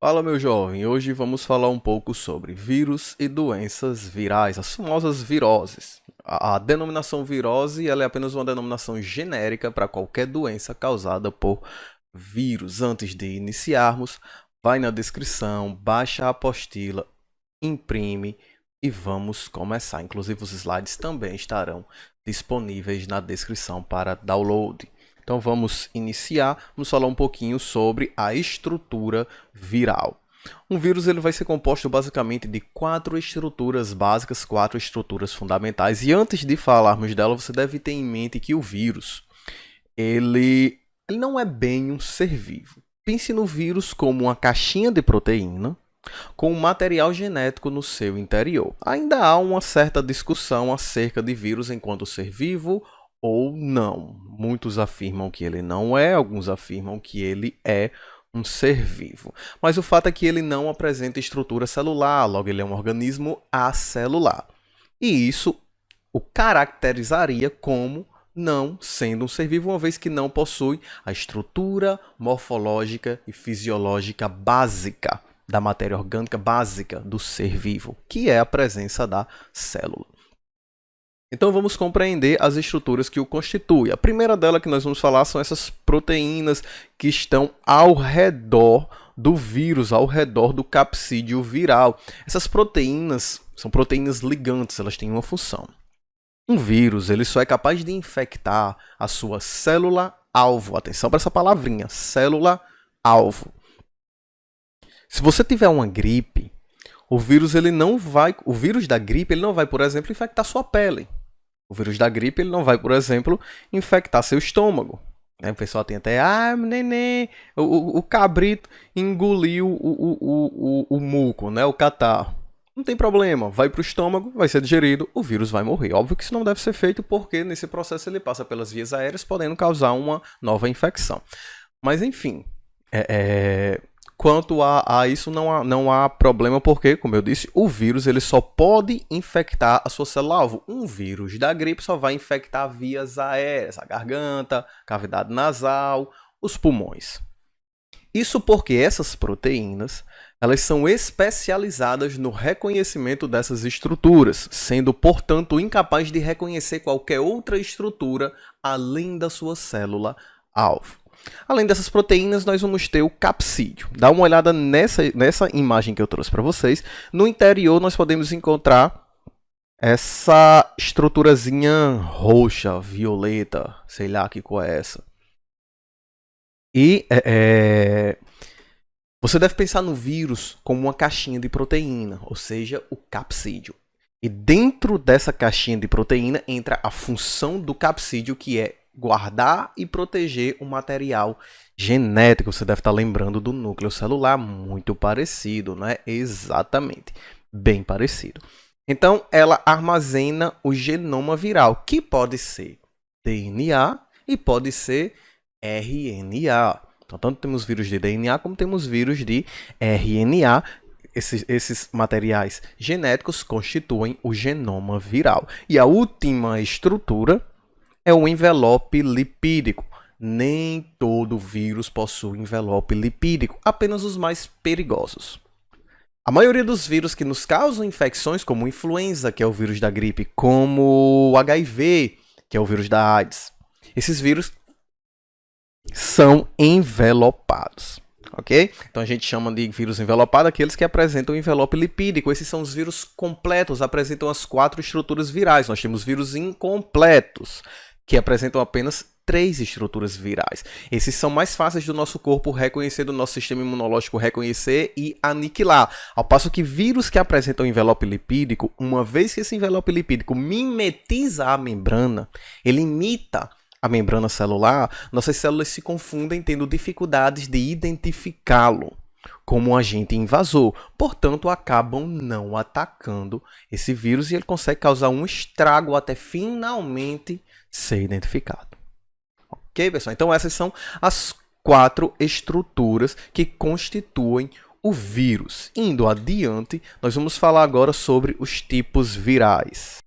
Fala, meu jovem. Hoje vamos falar um pouco sobre vírus e doenças virais, as famosas viroses. A denominação virose ela é apenas uma denominação genérica para qualquer doença causada por vírus. Antes de iniciarmos, vai na descrição, baixa a apostila, imprime e vamos começar. Inclusive, os slides também estarão disponíveis na descrição para download. Então vamos iniciar, vamos falar um pouquinho sobre a estrutura viral. Um vírus ele vai ser composto basicamente de 4 estruturas básicas, 4 estruturas fundamentais. E antes de falarmos dela, você deve ter em mente que o vírus ele não é bem um ser vivo. Pense no vírus como uma caixinha de proteína com um material genético no seu interior. Ainda há uma certa discussão acerca de vírus enquanto ser vivo ou não. Muitos afirmam que ele não é, alguns afirmam que ele é um ser vivo. Mas o fato é que ele não apresenta estrutura celular, logo ele é um organismo acelular. E isso o caracterizaria como não sendo um ser vivo, uma vez que não possui a estrutura morfológica e fisiológica básica da matéria orgânica básica do ser vivo, que é a presença da célula. Então vamos compreender as estruturas que o constituem. A primeira dela que nós vamos falar são essas proteínas que estão ao redor do vírus, ao redor do capsídeo viral. Essas proteínas são proteínas ligantes, elas têm uma função. Um vírus ele só é capaz de infectar a sua célula-alvo. Atenção para essa palavrinha, célula-alvo. Se você tiver uma gripe, o vírus da gripe ele não vai, por exemplo, infectar sua pele. O vírus da gripe ele não vai, por exemplo, infectar seu estômago. O pessoal tem até, neném, o cabrito engoliu o muco, né? O catarro. Não tem problema, vai para o estômago, vai ser digerido, o vírus vai morrer. Óbvio que isso não deve ser feito porque nesse processo ele passa pelas vias aéreas, podendo causar uma nova infecção. Mas enfim, quanto a isso não há problema porque, como eu disse, o vírus ele só pode infectar a sua célula-alvo. Um vírus da gripe só vai infectar vias aéreas, a garganta, cavidade nasal, os pulmões. Isso porque essas proteínas elas são especializadas no reconhecimento dessas estruturas, sendo, portanto, incapaz de reconhecer qualquer outra estrutura além da sua célula-alvo. Além dessas proteínas, nós vamos ter o capsídeo. Dá uma olhada nessa imagem que eu trouxe para vocês. No interior, nós podemos encontrar essa estruturazinha roxa, violeta, sei lá que cor é essa. E você deve pensar no vírus como uma caixinha de proteína, ou seja, o capsídeo. E dentro dessa caixinha de proteína entra a função do capsídeo, que é guardar e proteger o material genético. Você deve estar lembrando do núcleo celular, muito parecido, né? Exatamente, bem parecido. Então, ela armazena o genoma viral, que pode ser DNA e pode ser RNA. Então, tanto temos vírus de DNA como temos vírus de RNA. Esses materiais genéticos constituem o genoma viral. E a última estrutura é o envelope lipídico. Nem todo vírus possui envelope lipídico, apenas os mais perigosos. A maioria dos vírus que nos causam infecções, como influenza, que é o vírus da gripe, como o HIV, que é o vírus da AIDS, esses vírus são envelopados. Ok? Então a gente chama de vírus envelopado aqueles que apresentam envelope lipídico. Esses são os vírus completos, apresentam as 4 estruturas virais. Nós temos vírus incompletos, que apresentam apenas 3 estruturas virais. Esses são mais fáceis do nosso corpo reconhecer, do nosso sistema imunológico reconhecer e aniquilar. Ao passo que vírus que apresentam envelope lipídico, uma vez que esse envelope lipídico mimetiza a membrana, ele imita a membrana celular, nossas células se confundem, tendo dificuldades de identificá-lo como um agente invasor. Portanto, acabam não atacando esse vírus e ele consegue causar um estrago até finalmente ser identificado. Ok, pessoal? Então, essas são as 4 estruturas que constituem o vírus. Indo adiante, nós vamos falar agora sobre os tipos virais.